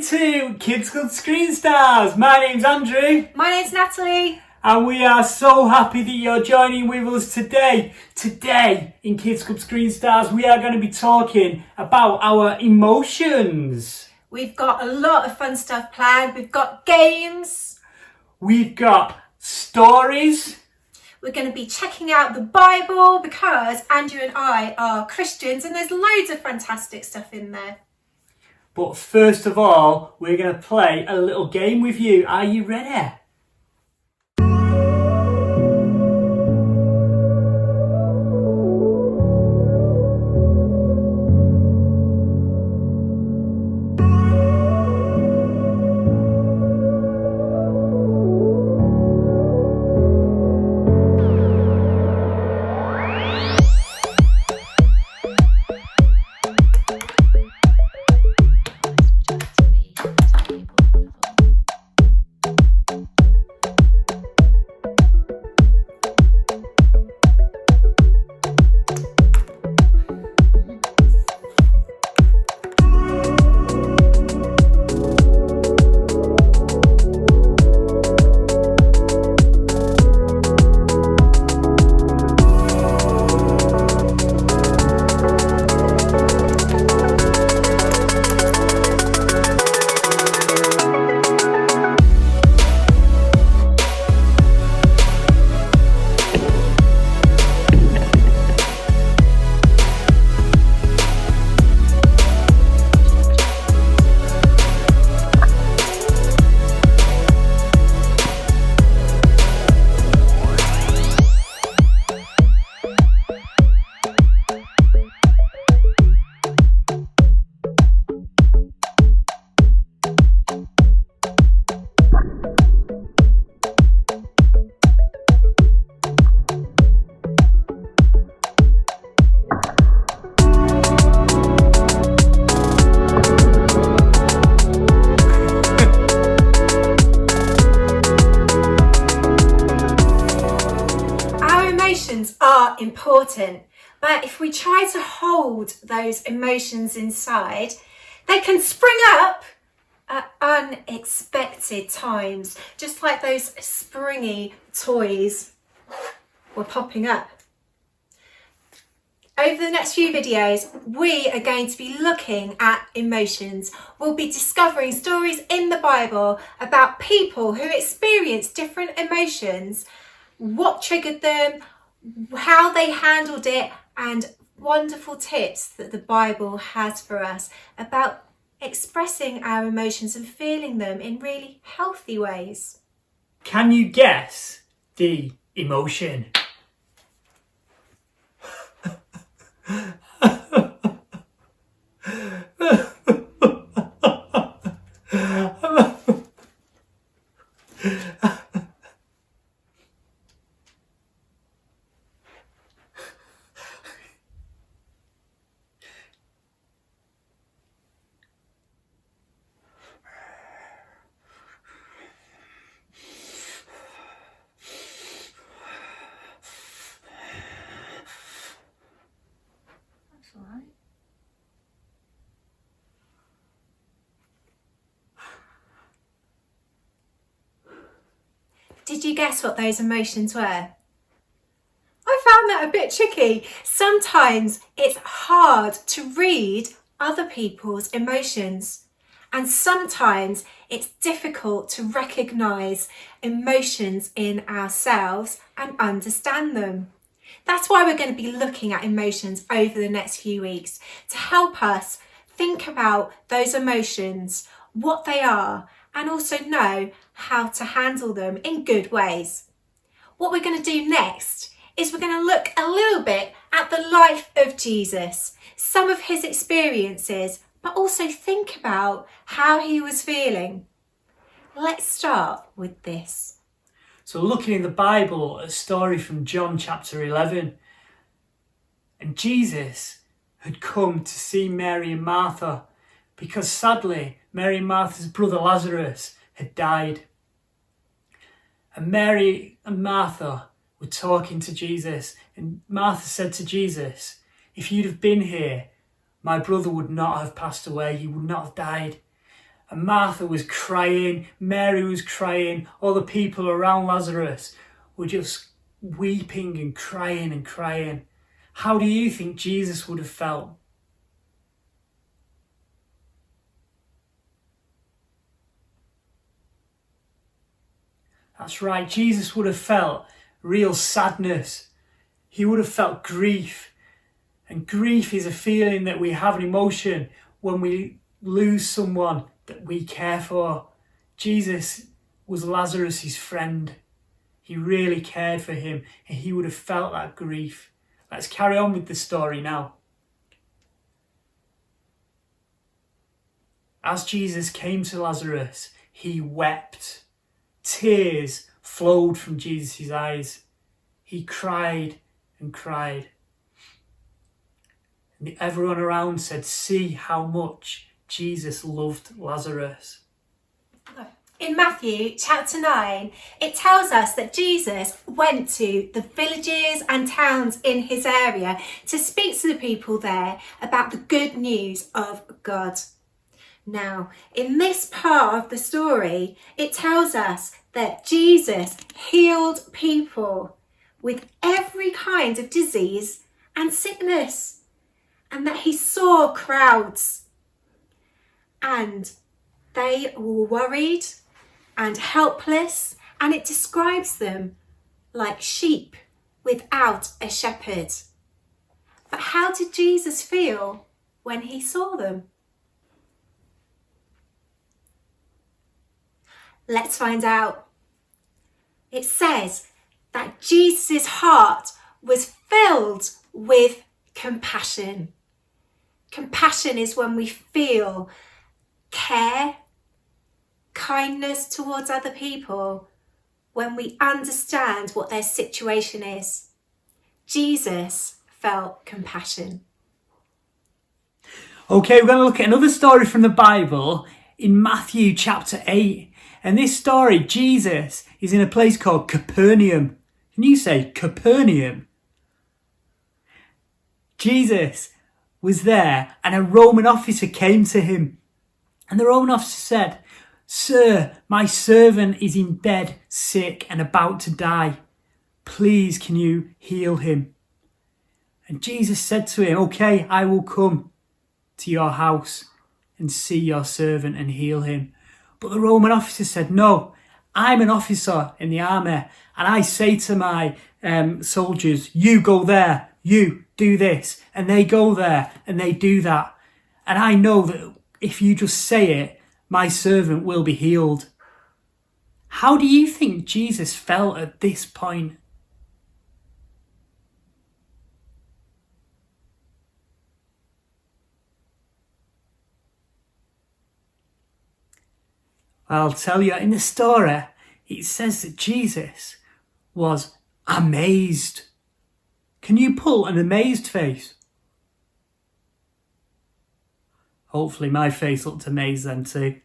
to Kids Club Screen Stars. My name's Andrew. My name's Natalie. And we are so happy that you're joining with us today. Today in Kids Club Screen Stars, we are going to be talking about our emotions. We've got a lot of fun stuff planned. We've got games. We've got stories. We're going to be checking out the Bible because Andrew and I are Christians and there's loads of fantastic stuff in there. But first of all, we're going to play a little game with you. Are you ready? Are important, but if we try to hold those emotions inside, they can spring up at unexpected times, just like those springy toys were popping up. Over the next few videos, we are going to be looking at emotions. We'll be discovering stories in the Bible about people who experienced different emotions, what triggered them, how they handled it, and wonderful tips that the Bible has for us about expressing our emotions and feeling them in really healthy ways. Can you guess the emotion? Did you guess what those emotions were? I found that a bit tricky. Sometimes it's hard to read other people's emotions, and sometimes it's difficult to recognise emotions in ourselves and understand them. That's why we're going to be looking at emotions over the next few weeks to help us think about those emotions, what they are, and also know how to handle them in good ways. What we're going to do next is we're going to look a little bit at the life of Jesus, some of his experiences, but also think about how he was feeling. Let's start with this. So looking in the Bible, a story from John chapter 11. And Jesus had come to see Mary and Martha because sadly Mary and Martha's brother Lazarus had died. And Mary and Martha were talking to Jesus, and Martha said to Jesus, if you'd have been here, my brother would not have passed away, he would not have died. And Martha was crying, Mary was crying, all the people around Lazarus were just weeping and crying and crying. How do you think Jesus would have felt? That's right, Jesus would have felt real sadness. He would have felt grief. And grief is a feeling that we have, an emotion, when we lose someone that we care for. Jesus was Lazarus' friend. He really cared for him, and he would have felt that grief. Let's carry on with the story now. As Jesus came to Lazarus, he wept. Tears flowed from Jesus' eyes. He cried and cried. And everyone around said, "See how much Jesus loved Lazarus." In Matthew chapter 9, it tells us that Jesus went to the villages and towns in his area to speak to the people there about the good news of God. Now, in this part of the story, it tells us that Jesus healed people with every kind of disease and sickness, and that he saw crowds, and they were worried and helpless, and it describes them like sheep without a shepherd. But how did Jesus feel when he saw them? Let's find out. It says that Jesus' heart was filled with compassion. Compassion is when we feel care, kindness towards other people, when we understand what their situation is. Jesus felt compassion. Okay, we're going to look at another story from the Bible in Matthew chapter 8. And this story, Jesus is in a place called Capernaum. Can you say Capernaum? Jesus was there, and a Roman officer came to him. And the Roman officer said, "Sir, my servant is in bed, sick and about to die. Please, can you heal him?" And Jesus said to him, "Okay, I will come to your house and see your servant and heal him." But the Roman officer said, "No, I'm an officer in the army, and I say to my soldiers, you go there, you do this, and they go there and they do that. And I know that if you just say it, my servant will be healed." How do you think Jesus felt at this point? I'll tell you, in the story, it says that Jesus was amazed. Can you pull an amazed face? Hopefully my face looked amazed then too.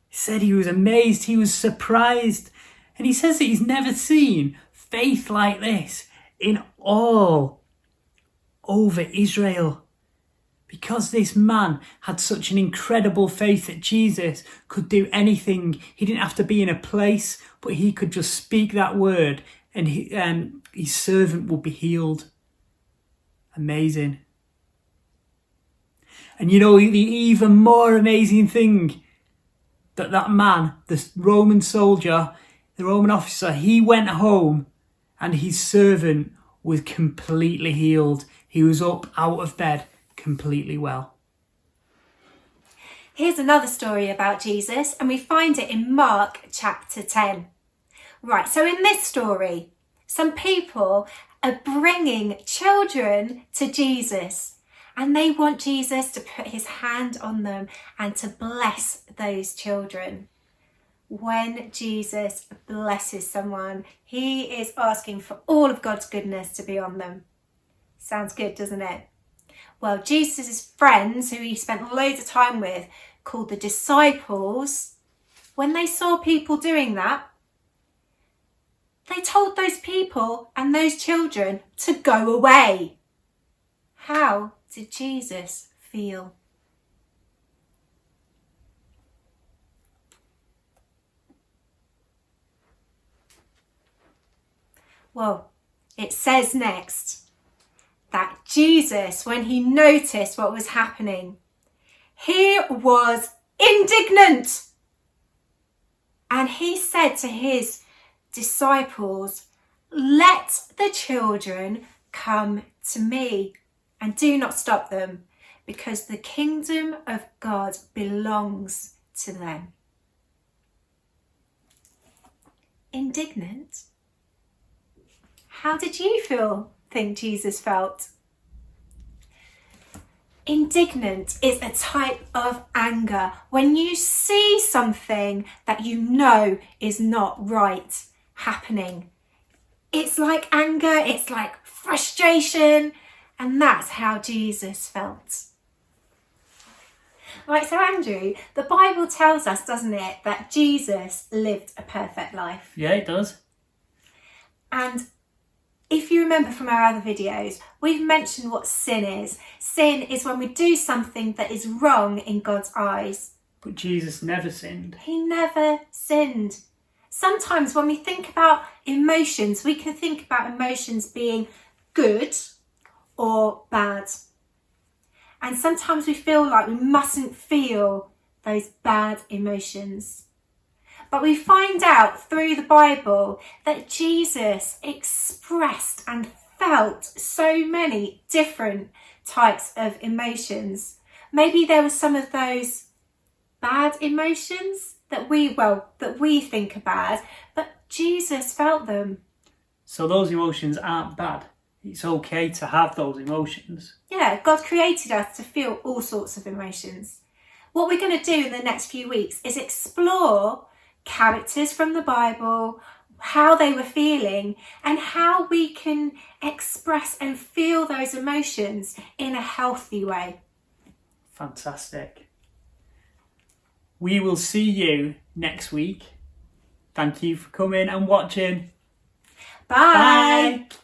He said he was amazed, he was surprised. And he says that he's never seen faith like this in all over Israel. Because this man had such an incredible faith that Jesus could do anything. He didn't have to be in a place, but he could just speak that word and his servant would be healed. Amazing. And you know, the even more amazing thing, that man, the Roman soldier, the Roman officer, he went home and his servant was completely healed. He was up out of bed, completely well. Here's another story about Jesus, and we find it in Mark chapter 10. Right, so in this story, some people are bringing children to Jesus, and they want Jesus to put his hand on them and to bless those children. When Jesus blesses someone, he is asking for all of God's goodness to be on them. Sounds good, doesn't it? Well, Jesus' friends, who he spent loads of time with, called the disciples, when they saw people doing that, they told those people and those children to go away. How did Jesus feel? Well, it says next that Jesus, when he noticed what was happening, he was indignant. And he said to his disciples, "Let the children come to me and do not stop them, because the kingdom of God belongs to them." Indignant? How did you think Jesus felt? Indignant is a type of anger when you see something that you know is not right happening. It's like anger, it's like frustration, and that's how Jesus felt. Right, so Andrew, the Bible tells us, doesn't it, that Jesus lived a perfect life. Yeah, it does. And if you remember from our other videos, we've mentioned what sin is. Sin is when we do something that is wrong in God's eyes. But Jesus never sinned. He never sinned. Sometimes when we think about emotions, we can think about emotions being good or bad. And sometimes we feel like we mustn't feel those bad emotions. But we find out through the Bible that Jesus expressed and felt so many different types of emotions. Maybe there were some of those bad emotions that we think are bad, but Jesus felt them. So those emotions aren't bad. It's okay to have those emotions. Yeah, God created us to feel all sorts of emotions. What we're going to do in the next few weeks is explore characters from the Bible, how they were feeling, and how we can express and feel those emotions in a healthy way. Fantastic. We will see you next week. Thank you for coming and watching. Bye. Bye.